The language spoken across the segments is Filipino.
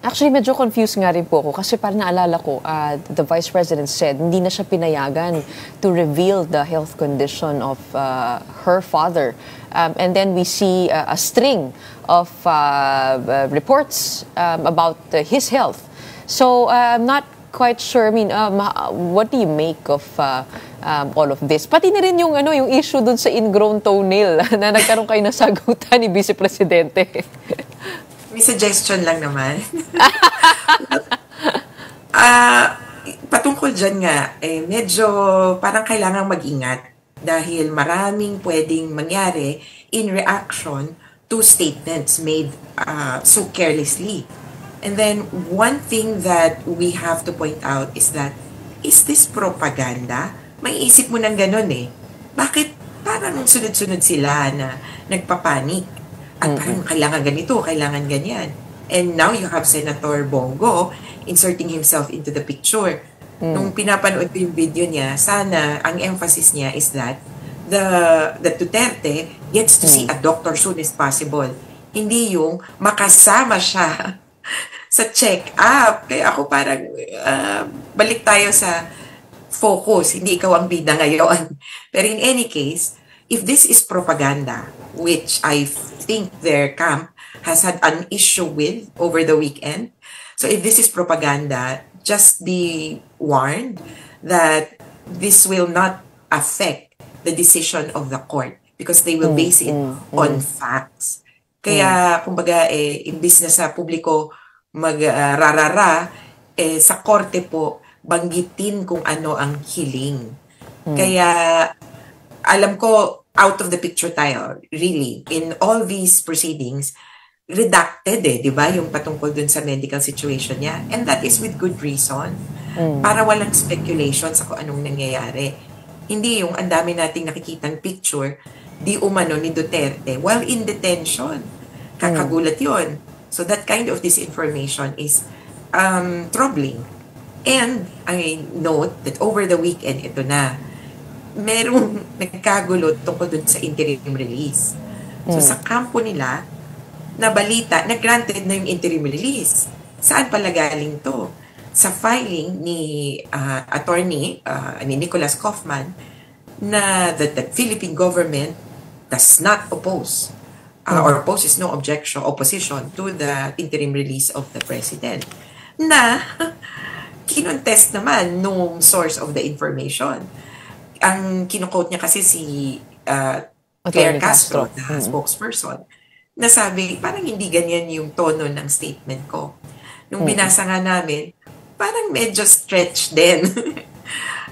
Actually, medyo confused nga rin po ako kasi parang naalala ko, the Vice President said hindi na siya pinayagan to reveal the health condition of her father. And then we see a string of reports about his health. So I'm not quite sure. I mean, what do you make of all of this? Pati na rin yung, yung issue dun sa ingrown toenail na nagkaroon kayo ng sagutan ni Vice Presidente. May suggestion lang naman. Patungkol dyan nga, medyo parang kailangang mag-ingat dahil maraming pwedeng mangyari in reaction to statements made so carelessly. And then, one thing that we have to point out is that, is this propaganda? May isip mo ng ganun Bakit parang sunod-sunod sila na nagpapanik? At parang kailangan ganito, kailangan ganyan. And now you have Senator Bongo inserting himself into the picture. Nung pinapanood ko yung video niya, sana ang emphasis niya is that the Duterte gets to see a doctor soon as possible. Hindi yung makasama siya sa check-up. Kaya ako parang balik tayo sa focus. Hindi ikaw ang bida ngayon. Pero in any case, if this is propaganda, which I think their camp has had an issue with over the weekend, so if this is propaganda, just be warned that this will not affect the decision of the court because they will base it on facts. Kaya, kumbaga, imbis na sa publiko mag-rarara, sa korte po, banggitin kung ano ang hiling. Kaya, alam ko, out of the picture tayo, really. In all these proceedings, redacted di ba? Yung patungkol dun sa medical situation niya. And that is with good reason. Para walang speculation sa kung anong nangyayari. Hindi yung ang dami nating nakikitang picture, di umano ni Duterte, while in detention. Kakagulat yun. So that kind of disinformation is troubling. And I note that over the weekend, ito na, merong nagkagulo tungkol dun sa interim release. So sa kampo nila, na balita, na-granted na yung interim release. Saan pala galing to? Sa filing ni attorney, ni Nicholas Kaufman, na the Philippine government does not oppose or opposes no opposition to the interim release of the president. Na kinontest naman nung source of the information. Ang kino-quote niya kasi si Claire Castro, na spokesperson, na sabi, parang hindi ganyan yung tono ng statement ko. Nung binasa nga namin, parang medyo stretch din.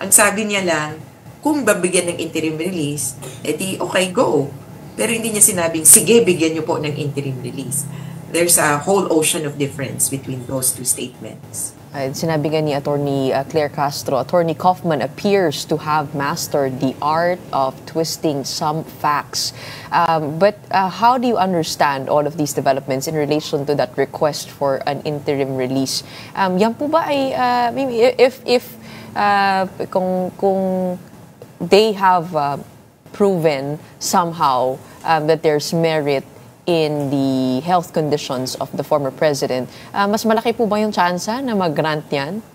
Ang sabi niya lang, kung babigyan ng interim release, edi okay, go. Pero hindi niya sinabing, sige, bigyan niyo po ng interim release. There's a whole ocean of difference between those two statements. Sinabi nga ni Attorney Claire Castro, Attorney Kaufman appears to have mastered the art of twisting some facts. But how do you understand all of these developments in relation to that request for an interim release? Yan po ba ay, kung they have proven somehow that there's merit in the health conditions of the former president, mas malaki po ba yung tsansa na mag-grant yan?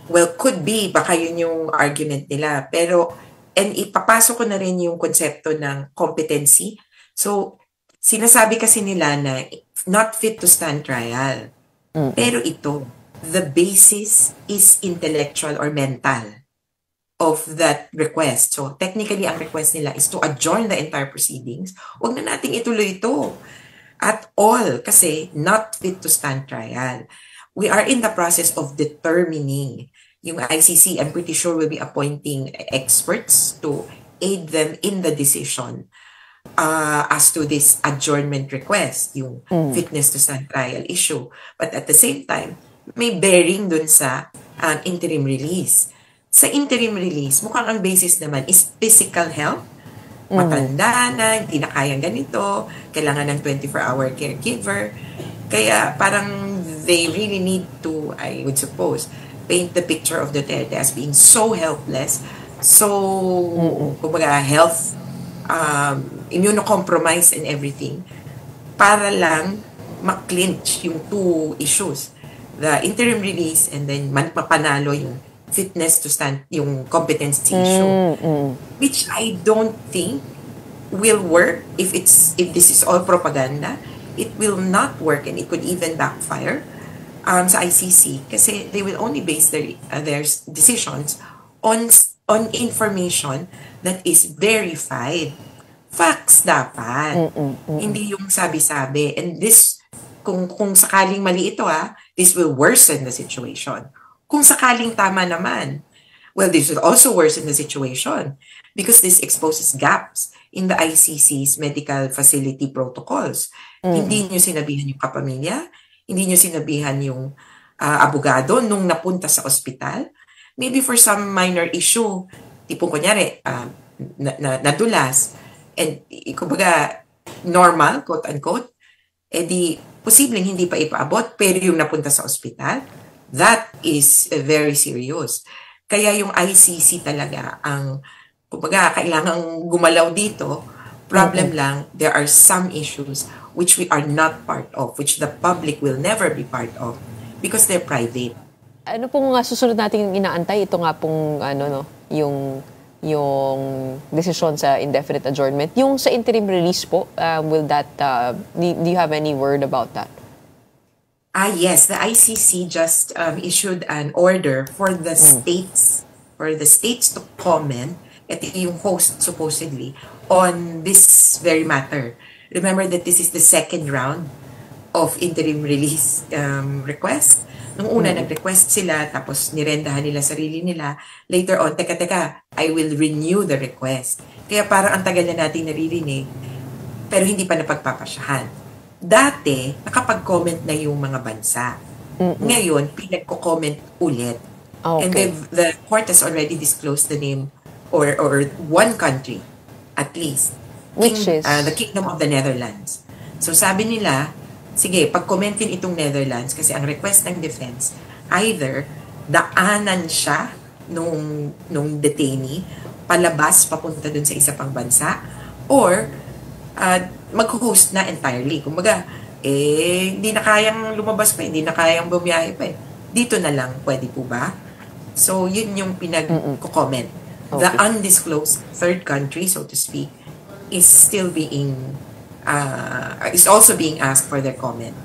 Well, could be. Baka yun yung argument nila. Pero, and ipapasok ko na rin yung konsepto ng competency. So, sinasabi kasi nila na not fit to stand trial. Pero ito, the basis is intellectual or mental of that request. So, technically, ang request nila is to adjourn the entire proceedings. Huwag na nating ituloy ito at all kasi not fit to stand trial. We are in the process of determining. Yung ICC, I'm pretty sure, will be appointing experts to aid them in the decision as to this adjournment request, yung fitness to stand trial issue. But at the same time, may bearing dun sa interim release. Sa interim release, mukhang ang basis naman is physical health. Matanda na, hindi na kayang ganito, kailangan ng 24-hour caregiver. Kaya parang they really need to, I would suppose, paint the picture of Duterte as being so helpless, so, kumbaga, health, immunocompromised and everything, para lang ma-clinch yung two issues. The interim release and then mapanalo yung fitness to stand, yung competency issue. Which I don't think will work if this is all propaganda. It will not work and it could even backfire sa ICC kasi they will only base their decisions on information that is verified. Facts dapat. Hindi yung sabi-sabi. And this, kung sakaling mali ito this will worsen the situation. Kung sakaling tama naman, well, this will also worsen the situation because this exposes gaps in the ICC's medical facility protocols. Hindi nyo sinabihan yung kapamilya, hindi nyo sinabihan yung abogado nung napunta sa ospital. Maybe for some minor issue, tipong kunyari, nadulas, and kumbaga normal, quote-unquote, di posibleng hindi pa ipaabot, pero yung napunta sa ospital, that is very serious. Kaya yung ICC talaga ang kumbaga, kailangang gumalaw dito. Problem lang, there are some issues which we are not part of, which the public will never be part of because they're private. Ano pong susunod nating inaantay? Ito nga pong yung decision sa indefinite adjournment. Yung sa interim release po, will that, do you have any word about that? Yes, the ICC just issued an order for the states to comment at yung host supposedly on this very matter. Remember that this is the second round of interim release request. Nung una nag-request sila tapos nirendahan nila sarili nila. Later on, teka, I will renew the request. Kaya parang ang tagal na natin naririnig pero hindi pa napagpapasyahan. Dati, nakapag-comment na yung mga bansa. Ngayon, pinagko-comment ulit. Okay. And the court has already disclosed the name or one country at least, which is the Kingdom of the Netherlands. So sabi nila, sige, pag-commentin itong Netherlands kasi ang request ng defense, either daanan siya nung detainee palabas papunta dun sa isa pang bansa or mag-host na entirely. Kumbaga, hindi na kayang lumabas pa, hindi na kayang bumiyahe pa. Dito na lang, pwede po ba? So, yun yung pinag-comment. Okay. The undisclosed third country, so to speak, is still being, is also being asked for their comment.